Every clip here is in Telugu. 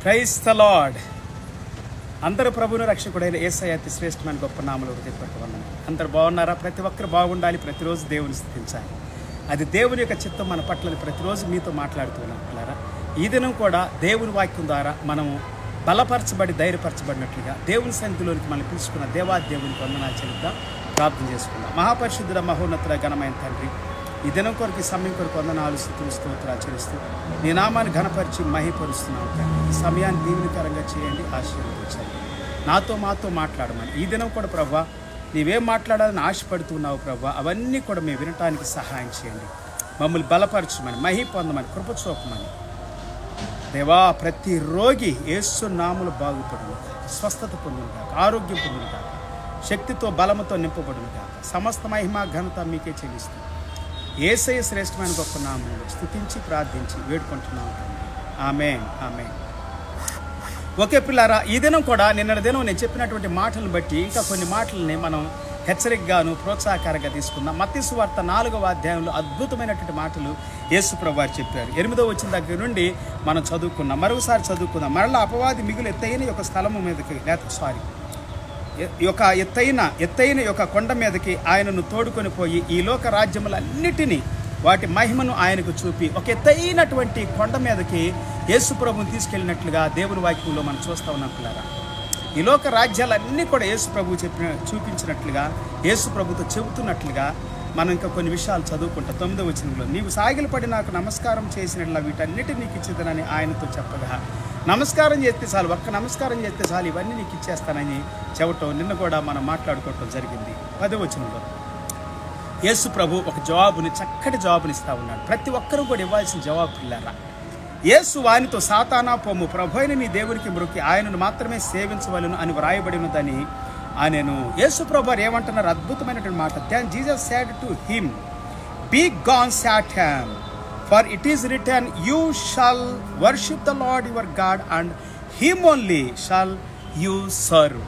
Praise the lord. అందరూ ప్రభువును రక్షకుడైన యేసయ్య అతి శ్రేష్టమైన గొప్ప నామములో హృదయపూర్వక వందనాలు. అందరూ బాగున్నారా? ప్రతి ఒక్కరు బాగుండాలి. ప్రతిరోజు దేవుని స్తుతించాలి. అది దేవుని యొక్క చిత్తం మన పట్ల ప్రతిరోజు మీతో మాట్లాడుతున్నాం పిల్లరా. ఈ దినం కూడా దేవుని వాక్యం ద్వారా మనము బలపరచబడి ధైర్యపరచబడినట్లుగా దేవుని సన్నిధిలోనికి మనం పిలుచుకున్న దేవునికి వందనాలు చెల్లిద్దాం, ప్రార్థన చేసుకుందాం. మహాపరిశుద్ధుడ మహోన్నతుడ ఘనమైన తండ్రి, ఈ దినం కొరకు ఈ సమయం కొరకు వందనాలు స్తుతులు స్తోత్రాలు చెల్లిస్తూ నీ నామాన్ని ఘనపరిచి మహిపరుస్తున్నాం. ఈ సమయాన్ని దీవెనకరంగా చేయండి, ఆశీర్వదించండి. మాతో మాట్లాడమని ఈ దినం కూడా ప్రభువా నీవేం మాట్లాడాలని ఆశపడుతున్నావు ప్రభువా, అవన్నీ కూడా మేము వినటానికి సహాయం చేయండి. మమ్మల్ని బలపరచమని, మహి పొందమని, కృప చూపమని దేవా. ప్రతి రోగి యేసు నామములో బాగుపడును కాక, స్వస్థత పొందును కాక, ఆరోగ్యం పొందును కాక, శక్తితో బలముతో నింపబడును కాక. సమస్త మహిమ ఘనత మీకే చెల్లిస్తూ యేసయ్య శ్రేష్టమైన గొప్ప నామములో స్తుతించి ప్రార్థించి వేడుకుంటున్నాం. ఆమేన్, ఆమేన్. ఓకే పిల్లారా, ఈ దినం కూడా నిన్నటి దినం నేను చెప్పినటువంటి మాటలను బట్టి ఇంకా కొన్ని మాటలని మనం హెచ్చరికగాను ప్రోత్సాహకరంగా తీసుకుందాం. మత్తయి సువార్త 4వ అధ్యాయంలో అద్భుతమైనటువంటి మాటలు యేసు ప్రభువారు చెప్పారు. 8వ వచనం దగ్గర నుండి మనం చదువుకున్నాం. మరొకసారి చదువుకుందాం. మరలా అపవాది మిగులు ఎత్తైన ఒక స్థలము మీదకి ఎత్తైన యొక్క కొండ మీదకి ఆయనను తోడుకొని పోయి ఈ లోక రాజ్యములన్నిటినీ వాటి మహిమను ఆయనకు చూపి ఒక ఎత్తైనటువంటి కొండ మీదకి యేసు ప్రభువుని తీసుకెళ్ళినట్లుగా దేవుని వాక్యంలో మనం చూస్తూ ఉన్నాం పిల్లారా. ఈ లోక రాజ్యాలన్నీ కూడా యేసు ప్రభువు చూపించినట్లుగా, యేసు ప్రభుతో చెబుతున్నట్లుగా మనం ఇంకా కొన్ని విషయాలు చదువుకుంటాం. 9వ వచనంలో నీవు సాగిలపడి నాకు నమస్కారం చేసినట్లా వీటన్నిటిని నీకు ఇచ్చేదనని ఆయనతో చెప్పగా, నమస్కారం చేస్తే చాలు, ఒక్క నమస్కారం చేస్తే చాలు, ఇవన్నీ నీకు ఇచ్చేస్తానని చెప్పటం నిన్న కూడా మనం మాట్లాడుకోవటం జరిగింది. 10వ వచనంలో యేసు ప్రభు ఒక జవాబుని, చక్కటి జవాబుని ఇస్తా ఉన్నాడు. ప్రతి ఒక్కరూ కూడా ఇవ్వాల్సిన జవాబు పిల్లారా. యేసు వానితో సాతానా పొమ్ము, ప్రభు అయిన నీ దేవునికి మ్రొక్కి ఆయనను మాత్రమే సేవించవలను అని వ్రాయబడినదని ఆయనను. యేసు ప్రభు ఏమంటున్నారు? అద్భుతమైనటువంటి మాట. Then Jesus said to him, be gone Satan, for it is written, you shall worship the Lord your God and him only shall you serve.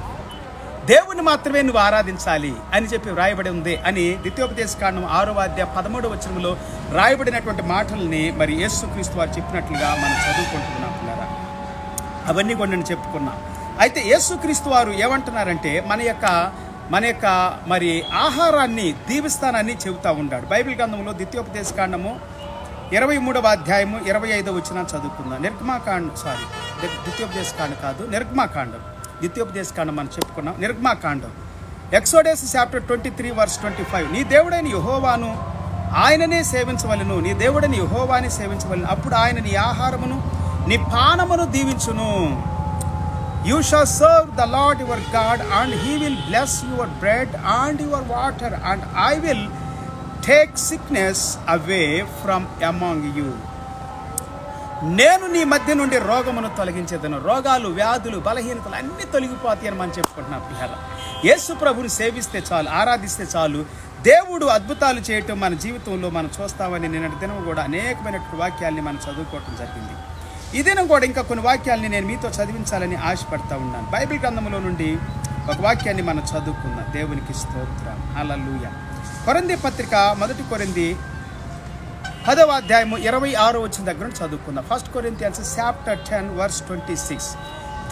దేవుని మాత్రమే నువ్వు ఆరాధించాలి అని చెప్పి వ్రాయబడి ఉంది అని ద్వితీయోపదేశకాండం 6వ అధ్యాయం 13వ వచనంలో రాయబడినటువంటి మాటల్ని మరి యేసుక్రీస్తు వారు చెప్పినట్లుగా మనం చదువుకుంటున్నాం పిల్లరా. అవన్నీ కూడా నేను చెప్పుకున్నా. అయితే యేసుక్రీస్తు వారు ఏమంటున్నారంటే మన యొక్క మరి ఆహారాన్ని దీవిస్తానని చెబుతూ ఉంటాడు. బైబిల్ గ్రంథంలో ద్వితీయోపదేశకాండము 23వ అధ్యాయము 25వ వచనం చదువుకుందాం. ద్వితీయోపదేశకాండం మనం చెప్పుకున్నాం. నిర్గమాకాండం, ఎక్సోడస్ చాప్టర్ 23 వర్స్ 25. నీ దేవుడైన యెహోవాను ఆయననే సేవించవలను, నీ దేవుడైన యెహోవాని సేవించవలను, అప్పుడు ఆయన నీ ఆహారమును నీ పానమును దీవించును. You shall serve the Lord your God and he will bless your bread and your water and I will take sickness away from among you. నేను నీ మధ్య నుండి రోగమును తొలగించేదను. రోగాలు, వ్యాధులు, బలహీనతలు అన్నీ తొలగిపోతాయి అని మనం చెప్పుకుంటున్నాం పిల్లల. యేసు ప్రభుని సేవిస్తే చాలు, ఆరాధిస్తే చాలు, దేవుడు అద్భుతాలు చేయటం మన జీవితంలో మనం చూస్తామని నిన్నటి దినం కూడా అనేకమైనటువంటి వాక్యాలని మనం చదువుకోవటం జరిగింది. ఈ దినం కూడా ఇంకా కొన్ని వాక్యాలని నేను మీతో చదివించాలని ఆశపడతా ఉన్నాను. బైబిల్ గ్రంథంలో నుండి ఒక వాక్యాన్ని మనం చదువుకుందాం. దేవునికి స్తోత్రం, హల్లెలూయా. కొరింథీ పత్రిక 1 కొరింథీ 10వ అధ్యాయము 26వ వచనం దగ్గర నుంచి చదువుకుందాం. 1 Corinthians చాప్టర్ 10 వర్స్ 26.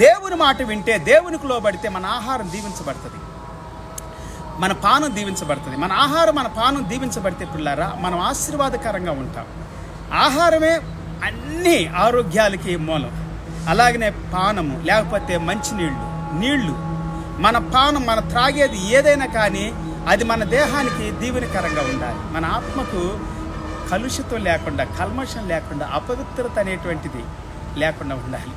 దేవుని మాట వింటే, దేవునికి లోబడితే మన ఆహారం దీవించబడుతుంది, మన పానం దీవించబడుతుంది. మన ఆహారం, మన పానం దీవించబడితే పిల్లారా మనం ఆశీర్వాదకరంగా ఉంటాం. ఆహారమే అన్ని ఆరోగ్యాలకి మూలం. అలాగనే పానము, లేకపోతే నీళ్లు, మన పానం, మన త్రాగేది ఏదైనా కానీ అది మన దేహానికి దీవెనకరంగా ఉండాలి. మన ఆత్మకు కలుషితం లేకుండా, కల్మషం లేకుండా, అపవిత్రత అనేటువంటిది లేకుండా ఉండాలి.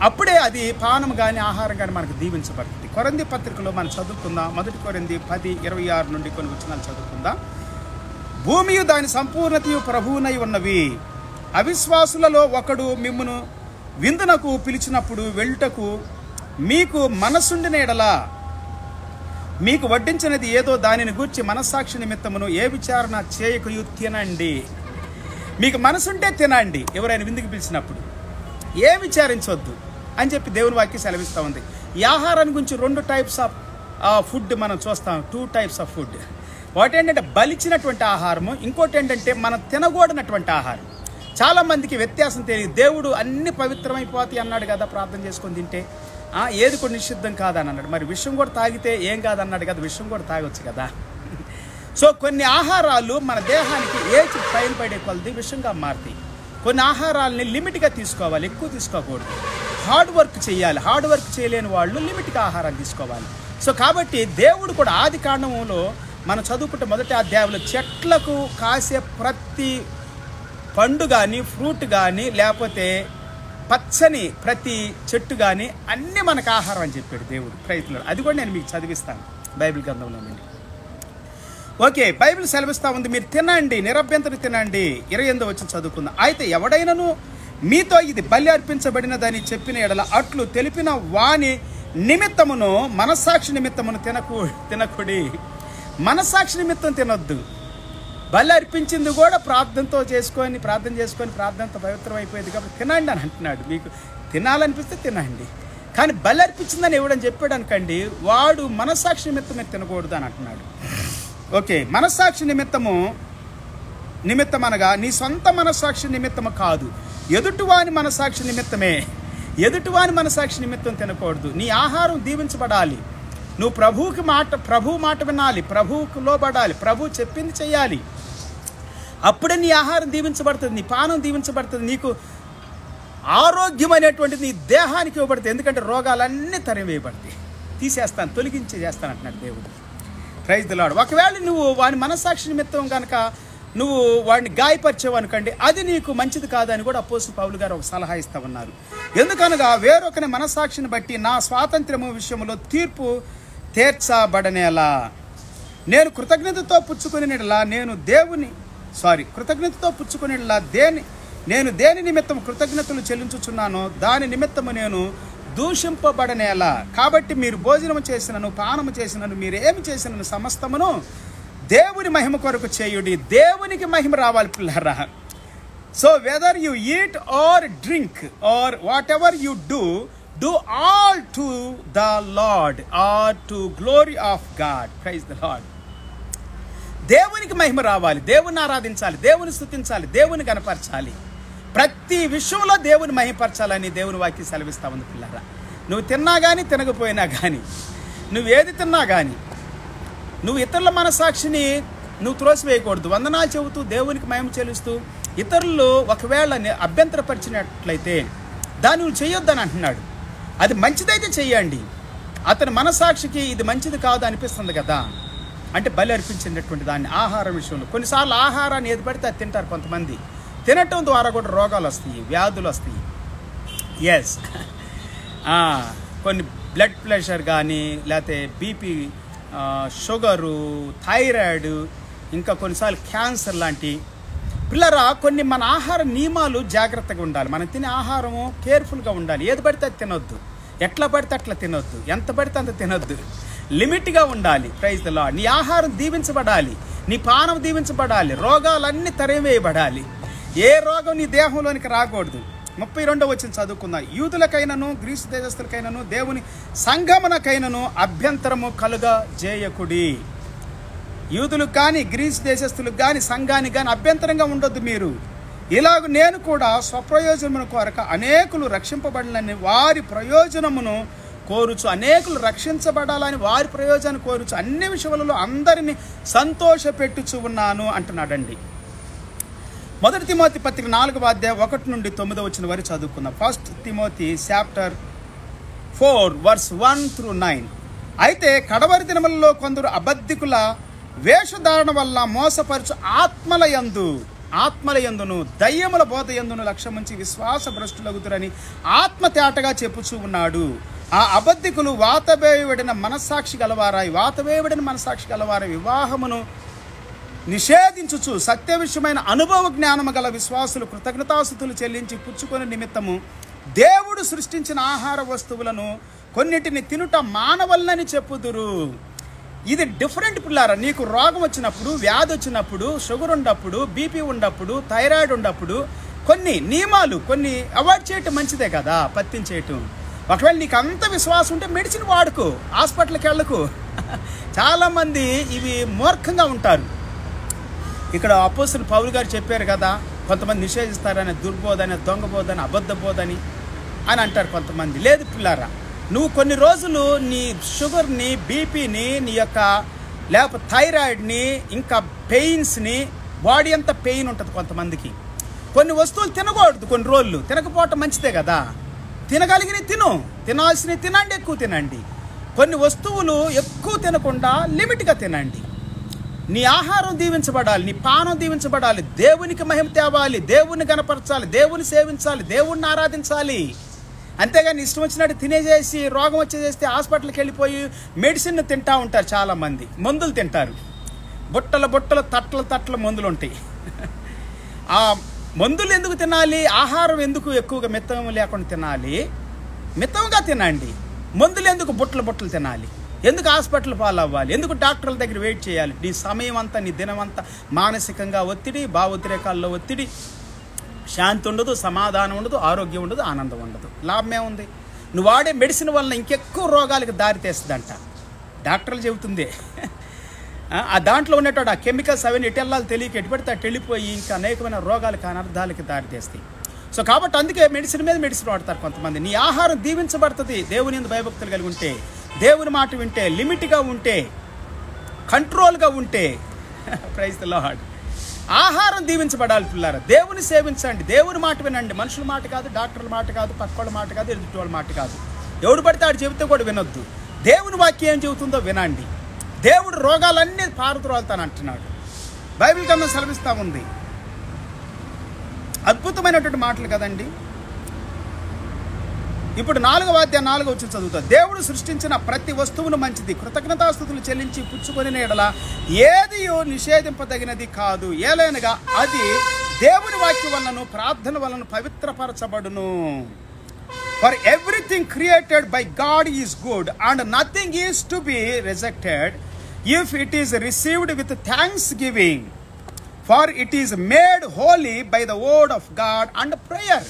అప్పుడే అది పానం కానీ ఆహారం కానీ మనకు దీవించబడుతుంది. కొరింథీ పత్రికలో మనం చదువుకుందాం. 1 కొరింథీ 10:26 నుండి కొన్ని వచనాలు చదువుకుందాం. భూమియు దాని సంపూర్ణతయు ప్రభువునై ఉన్నవి. అవిశ్వాసులలో ఒకడు మిమ్మును విందునకు పిలిచినప్పుడు వెళ్ళుటకు మీకు మనసుండిన ఎడల మీకు వడ్డించినది ఏదో దానిని గూర్చి మనస్సాక్షి నిమిత్తమును ఏ విచారణ చేయకయు తినండి. మీకు మనసుంటే తినండి. ఎవరైనా విందుకు పిలిచినప్పుడు ఏ విచారించవద్దు అని చెప్పి దేవుని వాక్యం సెలవిస్తూ ఉంది. ఈ ఆహారాన్ని గురించి 2 టైప్స్ ఆఫ్ ఫుడ్ మనం చూస్తాం. 2 టైప్స్ ఆఫ్ ఫుడ్. ఒకటి ఏంటంటే బలిచ్చినటువంటి ఆహారము, ఇంకోటి ఏంటంటే మనం తినకూడనటువంటి ఆహారం. చాలామందికి వ్యత్యాసం తెలియదు. దేవుడు అన్ని పవిత్రమైపోతాయి అన్నాడు కదా ప్రార్థన చేసుకొని తింటే, ఏది కూడా నిషిద్ధం కాదని అన్నాడు. మరి విషం కూడా తాగితే ఏం కాదన్నాడు కదా, విషం కూడా తాగొచ్చు కదా. సో కొన్ని ఆహారాలు మన దేహానికి ఏజ్ పైన పడే కొలది విషంగా మారుతాయి. కొన్ని ఆహారాలని లిమిట్గా తీసుకోవాలి, ఎక్కువ తీసుకోకూడదు. హార్డ్ వర్క్ చేయాలి, హార్డ్ వర్క్ చేయలేని వాళ్ళు లిమిట్గా ఆహారాన్ని తీసుకోవాలి. సో కాబట్టి దేవుడు కూడా ఆది కాండంలో మనం చదువుకుంటే మొదటి అధ్యాయంలో చెట్లకు కాసే ప్రతి పండు కానీ ఫ్రూట్ కానీ లేకపోతే పచ్చని ప్రతి చెట్టు కానీ అన్నీ మనకు ఆహారం అని చెప్పాడు దేవుడు ప్రయత్నంలో. అది కూడా నేను మీకు చదివిస్తాను బైబిల్ గ్రంథంలో నుండి. ఓకే, బైబిల్ సెలవిస్తూ ఉంది, మీరు తినండి, నిరభ్యంతరం తినండి. 28వ వచనం చదువుకుందాం. అయితే ఎవడైనను మీతో ఇది బలి అర్పించబడినదని చెప్పిన ఎడల అట్లు తెలిపిన వాని నిమిత్తమును మనస్సాక్షి నిమిత్తమును తినకుడి. మనస్సాక్షి నిమిత్తం తినొద్దు. బలి అర్పించింది కూడా ప్రార్థన చేసుకొని ప్రార్థనతో పవిత్రం అయిపోయింది కాబట్టి తినండి అని అంటున్నాడు. మీకు తినాలనిపిస్తే తినండి, కానీ బలి అర్పించిందని ఎవడని చెప్పాడు అనుకండి, వాడు మనస్సాక్షి నిమిత్తమే తినకూడదు అని అంటున్నాడు. ఓకే, మనస్సాక్షి నిమిత్తం అనగా నీ సొంత మనస్సాక్షి నిమిత్తము కాదు, ఎదుటివాని మనస్సాక్షి నిమిత్తమే. ఎదుటివాని మనస్సాక్షి నిమిత్తం తినకూడదు. నీ ఆహారం దీవించబడాలి. నువ్వు ప్రభువు మాట వినాలి, ప్రభువుకు లోబడాలి, ప్రభు చెప్పింది చెయ్యాలి. అప్పుడే నీ ఆహారం దీవించబడుతుంది, నీ పానం దీవించబడుతుంది, నీకు ఆరోగ్యం అనేటువంటిది నీ దేహానికి ఇవ్వబడుతుంది. ఎందుకంటే రోగాలన్నీ తరివేయబడతాయి, తీసేస్తాను, తొలగించేస్తాను అంటున్నాడు దేవుడు. Praise the Lord. ఒకవేళ నువ్వు వాని మనస్సాక్షి నిమిత్తం కనుక నువ్వు వాడిని గాయపరిచావు అనుకోండి, అది నీకు మంచిది కాదని కూడా అపోస్తలుడు పౌలు గారు ఒక సలహా ఇస్తా ఉన్నారు. ఎందుకనగా వేరొకని మనస్సాక్షిని బట్టి నా స్వాతంత్ర్యము విషయంలో తీర్పు తీర్చబడనేలా. నేను కృతజ్ఞతతో పుచ్చుకునేలా నేను దేని నిమిత్తం కృతజ్ఞతలు చెల్లించుచున్నానో దాని నిమిత్తము నేను దూషింపబడనేలా. కాబట్టి మీరు భోజనం చేసినను పానము చేసినను మీరు ఏమి చేసినను సమస్తమును దేవుని మహిమ కొరకు చేయుడి. దేవునికి మహిమ రావాలి పిల్లరా. So whether you eat or drink are what ever you do all to the Lord or to glory of God. Praise the Lord. దేవునికి మహిమ రావాలి, దేవుని ఆరాధించాలి, దేవుని స్తుతించాలి, దేవుని గణపరచాలి. ప్రతి విషయంలో దేవుని మహిమపరచాలని దేవుని వాక్యం సెలవిస్తా ఉంది పిల్లరా. నువ్వు తిన్నా కానీ తినకపోయినా కానీ, నువ్వేది తిన్నా కానీ, నువ్వు ఇతరుల మనస్సాక్షిని నువ్వు త్రోసివేయకూడదు. వందనాలు చెబుతూ దేవునికి మహిమ చెల్లిస్తూ ఇతరులు ఒకవేళ అభ్యంతరపరిచినట్లయితే దాన్ని నువ్వు చేయొద్దని అంటున్నాడు. అది మంచిదైతే చెయ్యండి. అతని మనస్సాక్షికి ఇది మంచిది కాదు అనిపిస్తుంది కదా, అంటే బలి అర్పించినటువంటి దాన్ని ఆహారం విషయంలో. కొన్నిసార్లు ఆహారాన్ని ఏది పడితే అది తింటారు కొంతమంది. తినటం ద్వారా కూడా రోగాలు వస్తాయి, వ్యాధులు వస్తాయి. ఎస్, కొన్ని బ్లడ్ ప్రెషర్ కానీ లేకపోతే బీపీ, షుగరు, థైరాయిడ్, ఇంకా కొన్నిసార్లు క్యాన్సర్ లాంటి. పిల్లరా, కొన్ని మన ఆహార నియమాలు జాగ్రత్తగా ఉండాలి. మనం తినే ఆహారము కేర్ఫుల్గా ఉండాలి. ఏది పడితే అది తినొద్దు, ఎట్లా పడితే అట్లా తినొద్దు, ఎంత పడితే అంత తినొద్దు, లిమిట్గా ఉండాలి. Praise the Lord. నీ ఆహారం దీవించబడాలి, నీ పానం దీవించబడాలి, రోగాలన్నీ తరివేయబడాలి, ఏ రోగం నీ దేహంలోనికి రాకూడదు. 32వ వచనం చదువుకుందాం. యూదులకైనను గ్రీసు దేశస్తులకైనను దేవుని సంగమనకైనను అభ్యంతరము కలుగజేయకుడి. యూదులకు కానీ గ్రీసు దేశస్తులకు కానీ సంఘానికి కానీ అభ్యంతరంగా ఉండొద్దు మీరు. ఇలాగ నేను కూడా స్వప్రయోజనమును కోరక అనేకులు రక్షింపబడాలని వారి ప్రయోజనమును కోరుచు, అనేకులు రక్షించబడాలని వారి ప్రయోజనం కోరుచు, అన్ని విషయాలలో అందరినీ సంతోషపెట్టుచు ఉన్నాను అంటున్నాడండి. 1 తిమోతి పత్రిక 4వ అధ్యాయం 1 నుండి 9వ వచనం వరకు చదువుకుందాం. 1 తిమోతి చాప్టర్ 4 verse 1 through 9. అయితే కడవరి దినములలో కొందరు అబద్ధికుల వేషధారణ వల్ల మోసపరచు ఆత్మలయందును దయ్యముల బోధ యందును లక్ష్యముంచి విశ్వాస భ్రష్టులగుతురని ఆత్మ తేటగా చెప్పుచూ ఉన్నాడు. ఆ అబద్ధికులు వాతవేయబడిన మనస్సాక్షి గలవారై వివాహమును నిషేధించుచు సత్య విషయమైన అనుభవ జ్ఞానము గల విశ్వాసులు కృతజ్ఞతాస్తుతులు చెల్లించి పుచ్చుకొని నిమిత్తము దేవుడు సృష్టించిన ఆహార వస్తువులను కొన్నిటిని తినుట మానవల్లని చెప్పుదురు. ఇది డిఫరెంట్ పిల్లారా. నీకు రోగం వచ్చినప్పుడు, వ్యాధి వచ్చినప్పుడు, షుగర్ ఉన్నప్పుడు, బీపీ ఉన్నప్పుడు, థైరాయిడ్ ఉన్నప్పుడు కొన్ని నియమాలు కొన్ని అవాయిడ్ చేయటం మంచిదే కదా, పత్తించేయటం. ఒకవేళ నీకు అంత విశ్వాసం ఉంటే మెడిసిన్ వాడుకో, హాస్పిటల్కి వెళ్ళకు. చాలామంది ఇవి మూర్ఖంగా ఉంటారు. ఇక్కడ అపోస్తలుడు పౌలు గారు చెప్పారు కదా, కొంతమంది నిషేధిస్తారని, దుర్బోధని, దొంగబోధని, అబద్ధబోధని అని అంటారు కొంతమంది. లేదు పిల్లారా, నువ్వు కొన్ని రోజులు నీ షుగర్ని, బీపీని, నీ యొక్క లేకపోతే థైరాయిడ్ని, ఇంకా పెయిన్స్ని, బాడీ అంతా పెయిన్ ఉంటుంది కొంతమందికి. కొన్ని వస్తువులు తినకూడదు, కొన్ని రోజులు తినకపోవటం మంచిదే కదా. తినగలిగినవి తినాల్సినవి తినండి, ఎక్కువ తినండి. కొన్ని వస్తువులు ఎక్కువ తినకుండా లిమిట్గా తినండి. నీ ఆహారం దీవించబడాలి, నీ పానం దీవించబడాలి, దేవునికి మహిమ తేవాలి, దేవుణ్ణి గణపరచాలి, దేవుని సేవించాలి, దేవుణ్ణి ఆరాధించాలి. అంతేగాని ఇష్టం వచ్చినట్టు తినేసేసి రోగం వచ్చేసేస్తే హాస్పిటల్కి వెళ్ళిపోయి మెడిసిన్ తింటూ ఉంటారు చాలామంది. మందులు తింటారు, బుట్టలు తట్టలు మందులు ఉంటాయి. ఆ మందులు ఎందుకు తినాలి? ఆహారం ఎందుకు ఎక్కువగా మితం లేకుండా తినాలి? మితంగా తినండి. మందులు ఎందుకు బుట్టలు తినాలి? ఎందుకు హాస్పిటల్ పాలవ్వాలి? ఎందుకు డాక్టర్ల దగ్గర వెయిట్ చేయాలి? నీ సమయం అంతా, నీ దినం అంతా మానసికంగా ఒత్తిడి, భావోద్రేకాల్లో ఒత్తిడి, శాంతి ఉండదు, సమాధానం ఉండదు, ఆరోగ్యం ఉండదు, ఆనందం ఉండదు. లాభమే ఉంది? నువ్వు వాడే మెడిసిన్ వలన ఇంకెక్కువ రోగాలకు దారి తీస్తుందంట డాక్టర్లు చెబుతుంది. ఆ దాంట్లో ఉన్నటువంటి ఆ కెమికల్స్ అవన్నీ ఎటు వెళ్ళాలి తెలియక ఎటు పడితే అటు వెళ్ళిపోయి ఇంకా అనేకమైన రోగాలకు, అనర్థాలకి దారి తీస్తాయి. సో కాబట్టి అందుకే మెడిసిన్ మీద మెడిసిన్ వాడతారు కొంతమంది. నీ ఆహారం దీవించబడుతుంది దేవుని యందు భయభక్తులు కలిగి ఉంటే, దేవుని మాట వింటే, లిమిట్గా ఉంటే, కంట్రోల్గా ఉంటే. Praise the Lord. ఆహారం దీవించబడాలి పిల్లారా. దేవుని సేవించండి, దేవుని మాట వినండి. మనుషుల మాట కాదు, డాక్టర్ల మాట కాదు, పక్కోళ్ళ మాట కాదు, ఎదుటి వాళ్ళ మాట కాదు. ఎవడు పడితే ఆడు చెబితే కూడా వినొద్దు. దేవుని వాక్యం ఏం చెబుతుందో వినండి. దేవుడు రోగాలన్నీ పారద్రోలుతానంటున్నాడు. బైబిల్ గ్రంథం సెలవిస్తూ ఉంది. అద్భుతమైనటువంటి మాటలు కదండి. ఇప్పుడు 4వ అధ్యాయం 4వ వచనం చదువుతా. దేవుడు సృష్టించిన ప్రతి వస్తువును మంచిది, కృతజ్ఞతాస్తుతులు చెల్లించి పుచ్చుకొని ఎడల ఏది నిషేధింపదగినది కాదు. ఏలైనగా అది దేవుని వాక్యం వలన, ప్రార్థన వలన పవిత్రపరచబడును. For everything created by God is good, and nothing is to be rejected if it is received with thanksgiving, for it is made holy by the word of God and prayer.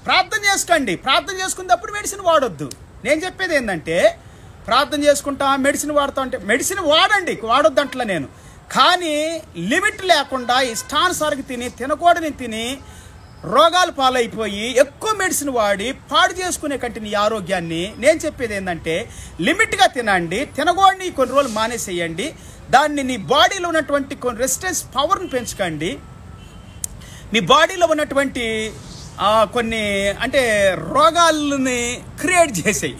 ప్రార్థన చేసుకోండి. ప్రార్థన చేసుకున్నప్పుడు మెడిసిన్ వాడొద్దు. నేను చెప్పేది ఏంటంటే, ప్రార్థన చేసుకుంటా మెడిసిన్ వాడుతా అంటే మెడిసిన్ వాడండి, వాడొద్దు అంటలే నేను. కానీ లిమిట్ లేకుండా ఇష్టానుసారికి తినకూడని తిని రోగాలు పాలైపోయి ఎక్కువ మెడిసిన్ వాడి పాడు చేసుకునే కంటే నీ ఆరోగ్యాన్ని, నేను చెప్పేది ఏంటంటే లిమిట్గా తినండి. తినకూడని కొన్ని రోజులు మానేసేయండి. దాన్ని నీ బాడీలో ఉన్నటువంటి కొన్ని రెసిస్టెన్స్ పవర్ని పెంచుకోండి. మీ బాడీలో ఉన్నటువంటి కొన్ని అంటే రోగాలని క్రియేట్ చేసేయి,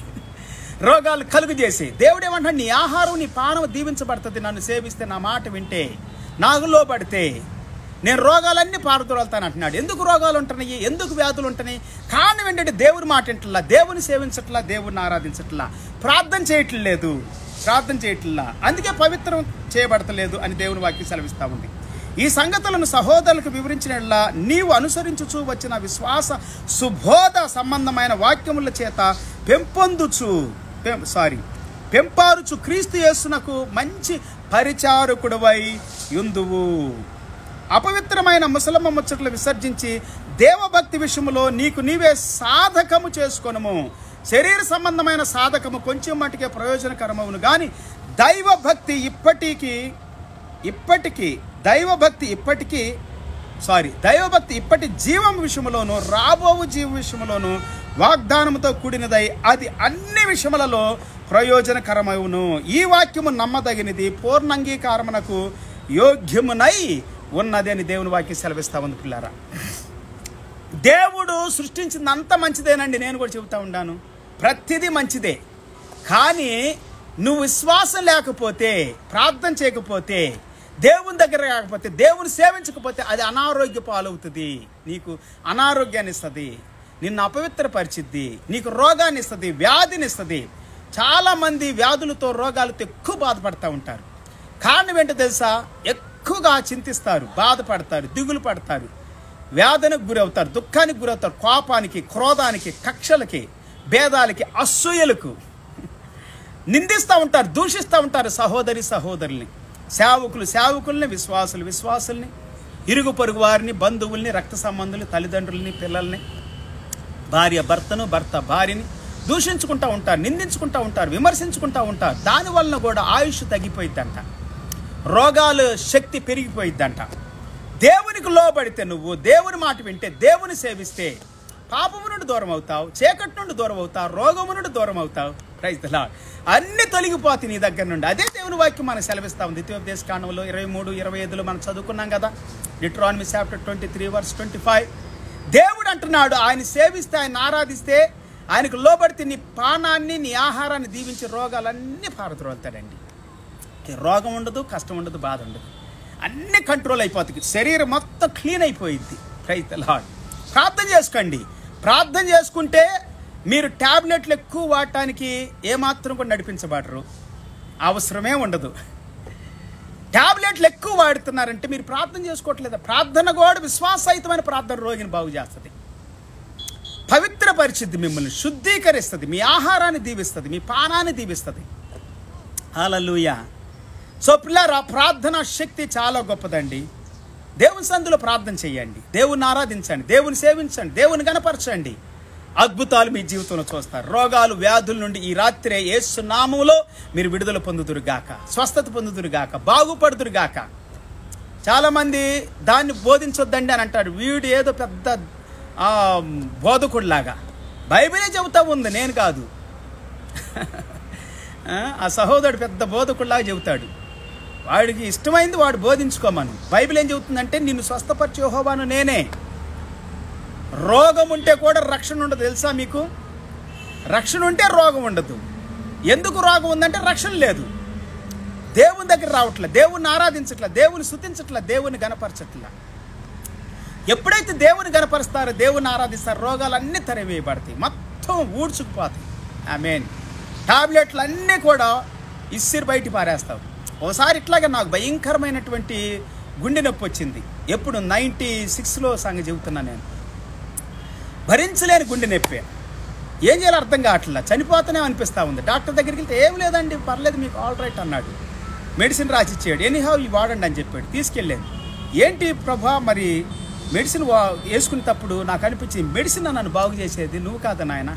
రోగాలు కలుగు చేసి. దేవుడు ఏమంటాడు? నీ ఆహారం, నీ పానం దీవించబడుతుంది నన్ను సేవిస్తే, నా మాట వింటే, నాకు లోబడితే. నేను రోగాలన్నీ పారదోలుతాను అంటున్నాడు. ఎందుకు రోగాలు ఉంటున్నాయి? ఎందుకు వ్యాధులు ఉంటున్నాయి? కారణం ఏంటంటే దేవుని మాట వింటలా, దేవుని సేవించట్లా, దేవుడిని ఆరాధించట్లా, ప్రార్థన చేయట్లేదు. అందుకే పవిత్రం చేయబడతలేదు అని దేవుని వాక్యం సెలవిస్తూ ఉంది. ఈ సంగతులను సహోదరులకు వివరించినట్లా నీవు అనుసరించుచూ వచ్చిన విశ్వాస సుబోధ సంబంధమైన వాక్యముల చేత పెంపారుచు క్రీస్తు యేసునకు మంచి పరిచారకుడవై యుందువు. అపవిత్రమైన ముసలమ్మ ముచ్చట్లు విసర్జించి దేవభక్తి విషయంలో నీకు నీవే సాధకము చేసుకొనుము. శరీర సంబంధమైన సాధకము కొంచెం మటుకే ప్రయోజనకరమవును కానీ దైవభక్తి ఇప్పటి జీవం విషయంలోను రాబోవు జీవ విషయంలోను వాగ్దానంతో కూడినదై అది అన్ని విషయములలో ప్రయోజనకరమవును. ఈ వాక్యము నమ్మదగినది, పూర్ణంగీకారమునకు యోగ్యమునై ఉన్నది అని దేవుని వాక్యం సెలవిస్తా ఉంది. పిల్లారా, దేవుడు సృష్టించింది అంత మంచిదేనండి. నేను కూడా చెబుతా ఉన్నాను, ప్రతిదీ మంచిదే. కానీ నువ్వు విశ్వాసం లేకపోతే, ప్రార్థన చేయకపోతే, దేవుని దగ్గర కాకపోతే, దేవుని సేవించకపోతే అది అనారోగ్య పాలవుతుంది. నీకు అనారోగ్యాన్ని ఇస్తుంది, నిన్ను అపవిత్రపరిచిద్ది, నీకు రోగాన్ని ఇస్తుంది, వ్యాధిని ఇస్తుంది. చాలామంది వ్యాధులతో, రోగాలతో ఎక్కువ బాధపడుతూ ఉంటారు. కారణం ఏంటో తెలుసా? ఎక్కువగా చింతిస్తారు, బాధపడతారు, దిగులు పడతారు, వ్యాధునికి గురవుతారు, దుఃఖానికి గురవుతారు, కోపానికి, క్రోధానికి, కక్షలకి, భేదాలకి, అసూయలకు నిందిస్తూ ఉంటారు, దూషిస్తూ ఉంటారు సహోదరుల్ని, సేవకుల్ని, విశ్వాసుల్ని, ఇరుగు పొరుగు వారిని, బంధువుల్ని, రక్త సంబంధుల్ని, తల్లిదండ్రుల్ని, పిల్లల్ని, భార్య భర్తను, భర్త భార్యని దూషించుకుంటూ ఉంటారు, నిందించుకుంటూ ఉంటారు, విమర్శించుకుంటూ ఉంటారు. దానివలన కూడా ఆయుష్ తగ్గిపోయిద్దంట, రోగాలు శక్తి పెరిగిపోయిద్దంట. దేవునికి లోబడితే, నువ్వు దేవుని మాట వింటే, దేవుని సేవిస్తే పాపము నుండి దూరం అవుతావు, చీకటి నుండి దూరం అవుతావు, రోగము నుండి దూరం అవుతావు. Praise the Lord. అన్ని తొలగిపోతాయి నీ దగ్గర నుండి. అదే దేవుని వాక్యం మనం సెలవిస్తా ఉంది. ద్వితీయోపదేశకాండంలో 23-25 మనం చదువుకున్నాం కదా. Deuteronomy chapter 23 verse 25. దేవుడు అంటున్నాడు, ఆయన సేవిస్తే, ఆయన ఆరాధిస్తే, ఆయనకు లోబడితే నీ పానాన్ని, నీ ఆహారాన్ని దీవించి రోగాలన్నీ పారద్రోలుతాడండి. రోగం ఉండదు, కష్టం ఉండదు, బాధ ఉండదు, అన్ని కంట్రోల్ అయిపోతుంది. శరీరం మొత్తం క్లీన్ అయిపోయింది. Praise the Lord. ప్రార్థన చేసుకోండి. ప్రార్థన చేసుకుంటే మీరు ట్యాబ్లెట్లు ఎక్కువ వాడటానికి ఏమాత్రం కూడా నడిపించబడరు, అవసరమే ఉండదు. ట్యాబ్లెట్లు ఎక్కువ వాడుతున్నారంటే మీరు ప్రార్థన చేసుకోవట్లేదు. ప్రార్థన కూడా విశ్వాసయుతమైన ప్రార్థన రోగిని బాగు చేస్తుంది, పవిత్రపరిచిద్ది, మిమ్మల్ని శుద్ధీకరిస్తుంది, మీ ఆహారాన్ని దీవిస్తుంది, మీ పానాన్ని దీవిస్తుంది. హల్లెలూయా. సో పిల్లారా, ప్రార్థన శక్తి చాలా గొప్పదండి. దేవుని సందులో ప్రార్థన చేయండి, దేవుని ఆరాధించండి, దేవుని సేవించండి, దేవుని గణపరచండి. అద్భుతాలు మీ జీవితంలో చూస్తారు. రోగాలు, వ్యాధుల నుండి ఈ రాత్రే యేసు నామములో మీరు విడుదల పొందుదురుగాక, స్వస్థత పొందుదురుగాక, బాగుపడుదురుగాక. చాలామంది దాన్ని బోధించొద్దండి అని అంటాడు. వీడు ఏదో పెద్ద బోధకుడిలాగా. బైబిలే చెబుతా ఉంది, నేను కాదు. ఆ సహోదరుడు పెద్ద బోధకుడిలాగా చెబుతాడు. వాడికి ఇష్టమైంది వాడు బోధించుకోమను. బైబిల్ ఏం చెబుతుందంటే, నిన్ను స్వస్థపరిచే యెహోవాను నేనే. రోగం ఉంటే కూడా రక్షణ ఉండదు, తెలుసా మీకు? రక్షణ ఉంటే రోగం ఉండదు. ఎందుకు రోగం ఉందంటే రక్షణ లేదు. దేవుని దగ్గర రావట్లే, దేవుని ఆరాధించట్లా, దేవుని స్తుతించట్లా, దేవుని గణపరచట్లా. ఎప్పుడైతే దేవుని గణపరుస్తారో, దేవుని ఆరాధిస్తారో, రోగాలన్నీ తరివేయబడతాయి, మొత్తం ఊడ్చుకుపోతాయి. ఆమేన్. టాబ్లెట్లు అన్నీ కూడా ఇసిరి బయట పారేస్తావు. ఒకసారి ఇట్లాగే నాకు భయంకరమైనటువంటి గుండె నొప్పి వచ్చింది. ఎప్పుడు 96లో సంగతి చెబుతున్నాను నేను. భరించలేని గుండె నొప్పి. ఏం చేయాలో అర్థం కావట్లా, చనిపోతూనే అనిపిస్తూ ఉంది. డాక్టర్ దగ్గరికి వెళ్తే ఏం లేదండి, పర్లేదు, మీకు ఆల్ రైట్ అన్నాడు. మెడిసిన్ రాసిచ్చాడు. ఎనీహౌ ఇవి వాడండి అని చెప్పాడు. తీసుకెళ్ళాను. ఏంటి ప్రభా, మరి మెడిసిన్ వేసుకునేటప్పుడు నాకు అనిపించింది, మెడిసిన్ నన్ను బాగు చేసేది నువ్వు కాదా నాయన.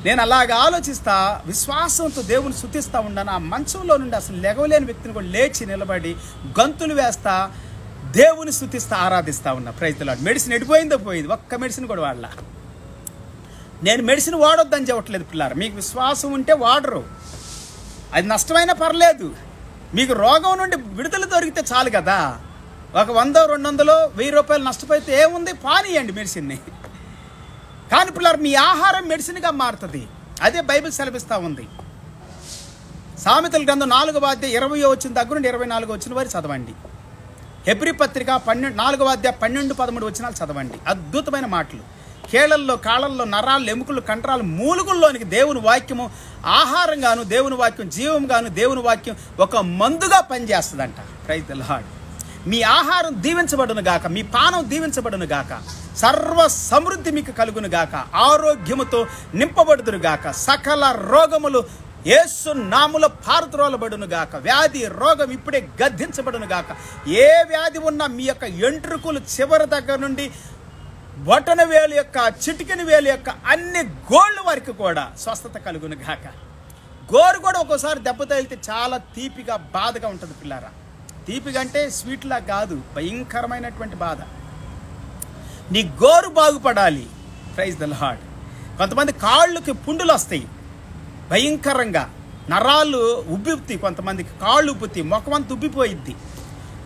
నేను అలాగ ఆలోచిస్తా, విశ్వాసంతో దేవుని స్తుతిస్తూ ఉన్నాను. ఆ మంచంలో నుండి అసలు లెగవలేని వ్యక్తిని కూడా లేచి నిలబడి గంతులు వేస్తా, దేవుని స్తుతిస్తా, ఆరాధిస్తూ ఉన్నా. Praise the Lord. మెడిసిన్ ఎడిపోయిందో పోయింది, ఒక్క మెడిసిన్ కూడా వాడలా. నేను మెడిసిన్ వాడొద్దని చెప్పట్లేదు పిల్లారు. మీకు విశ్వాసం ఉంటే వాడరు, అది నష్టమైనా పర్లేదు. మీకు రోగం నుండి విడుదల దొరికితే చాలు కదా. ఒక 100, 200, 1000 రూపాయలు నష్టపోతే ఏముంది, పానీయండి మెడిసిన్ని. కానీ పిల్లలు, మీ ఆహారం మెడిసిన్గా మారుతుంది. అదే బైబిల్ సెలవిస్తూ ఉంది. సామెతల గ్రంథం 4వ అధ్యాయం 20వ వచనం దగ్గర నుండి 24వ వచనం వరకు చదవండి. హెబ్రీ పత్రిక 4వ అధ్యాయం 12, 13 వచనాలు చదవండి. అద్భుతమైన మాటలు. కేళల్లో, కాళ్ళల్లో, నరాలు, ఎముకలు, కండరాలు, మూలుగుల్లోనికి దేవుని వాక్యము ఆహారంగాను, దేవుని వాక్యం జీవంగాను, దేవుని వాక్యం ఒక మందుగా పనిచేస్తుందంట. Praise the lord. మీ ఆహారం దీవించబడును గాక, మీ పానం దీవించబడును గాక, సర్వ సమృద్ధి మీకు కలుగును గాక, ఆరోగ్యముతో నింపబడుదురు గాక, సకల రోగములు యేసు నామములో పారద్రోలబడును గాక, వ్యాధి రోగం ఇప్పుడే గద్దించబడును గాక. ఏ వ్యాధి ఉన్నా మీ యొక్క ఎంట్రుకులు చివరి దగ్గర నుండి బొటన వేలు యొక్క, చిటికెన వేలు యొక్క అన్ని గోళ్ళ వరకు కూడా స్వస్థత కలుగును గాక. గోరు కూడా ఒక్కోసారి దెబ్బ తగిలితే చాలా తీపిగా, బాధగా ఉంటుంది పిల్లారా. తీపిగా అంటే స్వీట్లా కాదు, భయంకరమైనటువంటి బాధ. నీ గోరు బాగుపడాలి. Praise the lord. కొంతమంది కాళ్ళకి పుండులు వస్తాయి భయంకరంగా, నరాలు ఉబ్బిపుతాయి, కొంతమందికి కాళ్ళు ఉబ్బుతాయి, ముఖమంతా ఉబ్బిపోయిద్ది.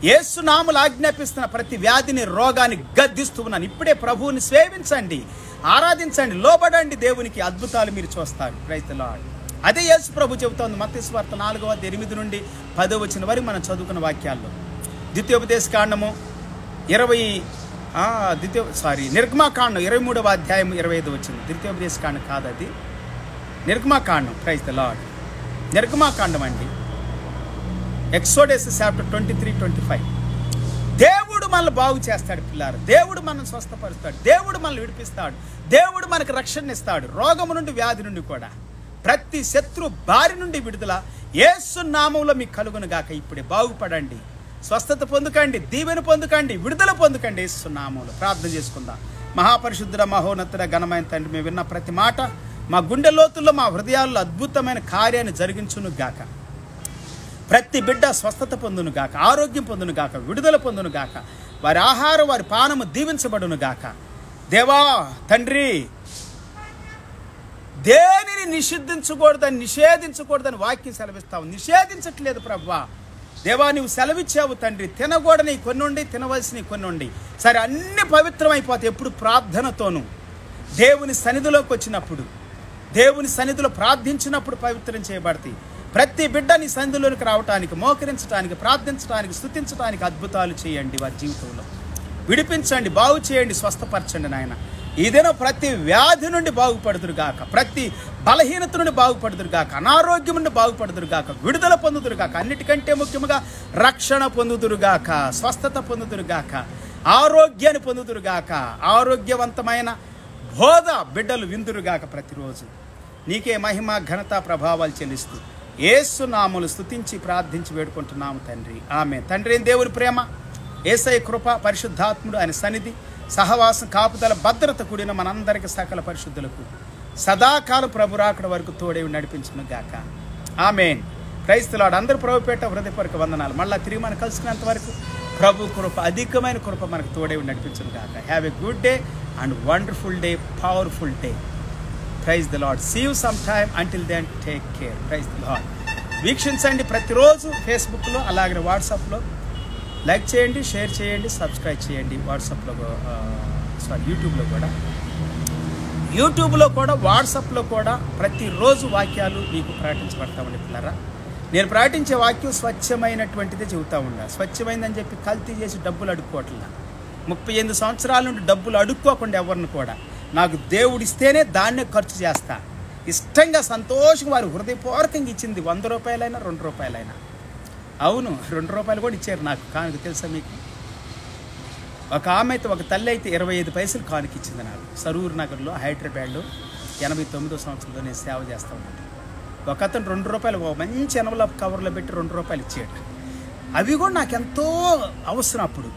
యేసు నామములో ఆజ్ఞాపిస్తున్న ప్రతి వ్యాధిని, రోగాన్ని గద్దిస్తూ ఉన్నాను. ఇప్పుడే ప్రభువుని సేవించండి, ఆరాధించండి, లోబడండి దేవునికి. అద్భుతాలు మీరు చూస్తారు. Praise the lord. అదే యేసు ప్రభు చెబుతోంది మత్తయి సువార్త 4వ అధ్యాయం 8 నుండి 10వ వచనం వరకు మనం చదువుకున్న వాక్యాల్లో. ద్వితీయోపదేశకాండము నిర్గమాకాండం 23వ అధ్యాయం 25 వచనం. ద్వితీయోపదేశకాండం కాదు, అది నిర్గమాకాండం. Praise the lord. నిర్గమాకాండం అండి. Exodus chapter 23, 25. దేవుడు మనల్ని బాగు చేస్తాడు పిల్లారు. దేవుడు మనల్ని స్వస్థపరుస్తాడు, దేవుడు మనల్ని విడిపిస్తాడు, దేవుడు మనకు రక్షణ ఇస్తాడు. రోగము నుండి, వ్యాధి నుండి కూడా, ప్రతి శత్రు బారి నుండి విడుదల యేసు నామములో మీకు కలుగును గాక. ఇప్పుడే బాగుపడండి, స్వస్థత పొందుకండి, దీవెన పొందుకండి, విడుదల పొందుకండి యేసు నామములో. ప్రార్థన చేసుకుందాం. మహాపరిశుద్ధుడ, మహోన్నతుడ, ఘనమైన తండ్రి, మేము విన్న ప్రతి మాట మా గుండె లోతుల్లో, మా హృదయాల్లో అద్భుతమైన కార్యాన్ని జరిగించును గాక. ప్రతి బిడ్డ స్వస్థత పొందును గాక, ఆరోగ్యం పొందును గాక, విడుదల పొందును గాక, వారి ఆహారం వారి పానము దీవించబడును గాక. దేవా తండ్రి, దేనిని నిషేధించకూడదని వాక్యం సెలవిస్తావు. నిషేధించట్లేదు ప్రభువా. దేవా నువ్వు సెలవిచ్చావు తండ్రి, తినకూడని కొన్ని ఉండి, తినవలసినవి కొన్ని ఉండి. సరే, అన్ని పవిత్రమైపోతాయి ఎప్పుడు ప్రార్థనతోను. దేవుని సన్నిధిలోకి వచ్చినప్పుడు, దేవుని సన్నిధిలో ప్రార్థించినప్పుడు పవిత్రం చేయబడతాయి. ప్రతి బిడ్డ నీ సన్నిధిలోనికి రావటానికి, మోకరించడానికి, ప్రార్థించడానికి, స్తుతించడానికి అద్భుతాలు చేయండి. వారి జీవితంలో విడిపించండి, బాగు చేయండి, స్వస్థపరచండి నాయన. ఏదైనా ప్రతి వ్యాధి నుండి బాగుపడుదురుగాక, ప్రతి బలహీనత నుండి బాగుపడుదురుగాక, అనారోగ్యం నుండి బాగుపడుదురుగాక, విడుదల పొందుదురుగాక, అన్నిటికంటే ముఖ్యంగా రక్షణ పొందుదురుగాక, స్వస్థత పొందుదురుగాక, ఆరోగ్యాన్ని పొందుదురుగాక, ఆరోగ్యవంతమైన బోధ బిడ్డలు విందురుగాక. ప్రతిరోజు నీకే మహిమ ఘనత ప్రభావాలు చెల్లిస్తూ యేసు నామములు స్తుతించి ప్రార్థించి వేడుకుంటున్నాము తండ్రి. ఆమేన్. తండ్రి దేవుని ప్రేమ, యేసయ్య కృప, పరిశుద్ధాత్ముడు ఆయన సన్నిధి, సహవాసం, కాపుదల, భద్రత కూడిన మనందరికీ సకల పరిశుద్ధులకు సదాకాలం ప్రభు రాకడ వరకు తోడే నడిపించును గాక. ఆమేన్. Praise the lord. అందరూ ప్రభుపేట హృదయపూర్వక వందనాలు. మళ్ళీ తిరిగి మనం కలుసుకునేంత వరకు ప్రభు కృప, అధికమైన కృప మనకు తోడే నడిపించును గాక. Have a good day and wonderful day, powerful day. Praise the lord. See you some time. Until then take care. Praise the lord. వీక్షించండి ప్రతిరోజు ఫేస్బుక్లో, అలాగే వాట్సాప్లో. లైక్ చేయండి, షేర్ చేయండి, సబ్స్క్రైబ్ చేయండి. వాట్సాప్లో యూట్యూబ్లో కూడా వాట్సాప్లో కూడా ప్రతిరోజు వాక్యాలు మీకు ప్రకటించబడతామండి పిల్లరా. నేను ప్రకటించే వాక్యం స్వచ్ఛమైనటువంటిదే చెబుతూ ఉండాలి. స్వచ్ఛమైందని చెప్పి కల్తీ చేసి డబ్బులు అడుక్కోవట్లా. 38 సంవత్సరాల నుండి డబ్బులు అడుక్కోకుండా ఎవరిని కూడా నాకు దేవుడు ఇస్తేనే దాన్నే ఖర్చు చేస్తా. ఇష్టంగా సంతోషంగా వారు హృదయపూర్వకంగా ఇచ్చింది 100 రూపాయలైనా 2 రూపాయలైనా. అవును, 2 రూపాయలు కూడా ఇచ్చారు నాకు కానుక. తెలుసా మీకు? ఒక ఆమె అయితే, ఒక తల్లి అయితే 25 పైసలు కానుక ఇచ్చింది నాకు. సరూర్ నగర్లో, హైదరాబాద్లో 89వ సంవత్సరంలో నేను సేవ చేస్తూ ఉన్నాను. ఒక అతను 2 రూపాయలు ఒక మంచి ఎనవలప్ కవర్లో పెట్టి 2 రూపాయలు ఇచ్చాడు. అవి కూడా నాకు ఎంతో అవసరం అప్పుడు.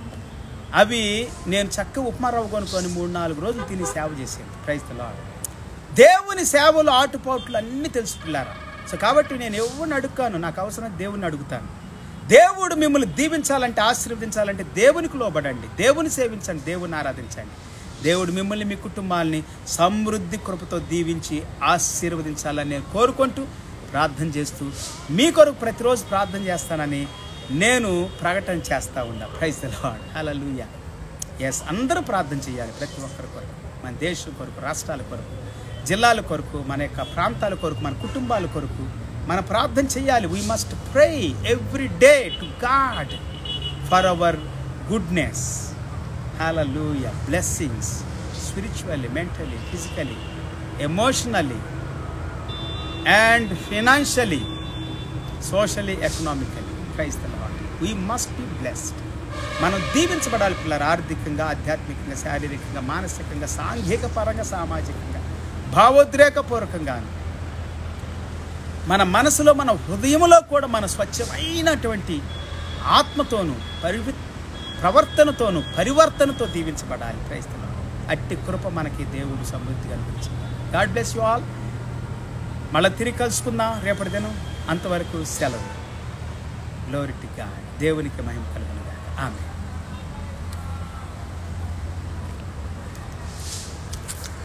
అవి నేను చక్కగా ఉప్మారావు కొనుక్కొని 3-4 రోజులు తిని సేవ చేశాను. Praise the lord. దేవుని సేవలు ఆటుపోట్లు అన్నీ తెలుసు పిల్లారా. సో కాబట్టి నేను ఎవరిని అడుగుతాను, నాకు అవసరం దేవుని అడుగుతాను. దేవుడు మిమ్మల్ని దీవించాలంటే, ఆశీర్వదించాలంటే దేవునికి లోబడండి, దేవుని సేవించండి, దేవుని ఆరాధించండి. దేవుడు మిమ్మల్ని, మీ కుటుంబాలని సమృద్ధి కృపతో దీవించి ఆశీర్వదించాలని నేను కోరుకుంటూ, ప్రార్థన చేస్తూ, మీ కొరకు ప్రతిరోజు ప్రార్థన చేస్తానని నేను ప్రకటన చేస్తూ ఉన్నా. Praise the lord. Hallelujah. Yes, అందరూ ప్రార్థన చేయాలి. ప్రతి ఒక్కరి కొరకు, మన దేశం కొరకు, రాష్ట్రాల కొరకు, జిల్లాల కొరకు, మన యొక్క ప్రాంతాల కొరకు, మన కుటుంబాల కొరకు మన ప్రార్థన చేయాలి. We must pray every day to God for our goodness. Hallelujah. Blessings spiritually, mentally, physically, emotionally and financially, socially, economically. Praise the lord. We must be blessed. మనం దీవించబడాలి పిల్లలు. ఆర్థికంగా, ఆధ్యాత్మికంగా, శారీరకంగా, మానసికంగా, సాంఘిక పరంగా, సామాజికంగా, భావోద్రేకపూర్వకంగా. మన మనసులో, మన హృదయంలో కూడా మన స్వచ్ఛమైనటువంటి ఆత్మతోనూ ప్రవర్తనతోనూ పరివర్తనతో దీవించబడాలి. Praise the lord. అట్టి కృప మనకి దేవుడు సమృద్ధిగా కల్పించింది. God bless you all. మళ్ళీ తిరిగి కలుసుకుందాం రేపటి దినం. అంతవరకు సెలవు. Glory to God. దేవునికి మహిమ కలుగును గాక. ఆమేన్.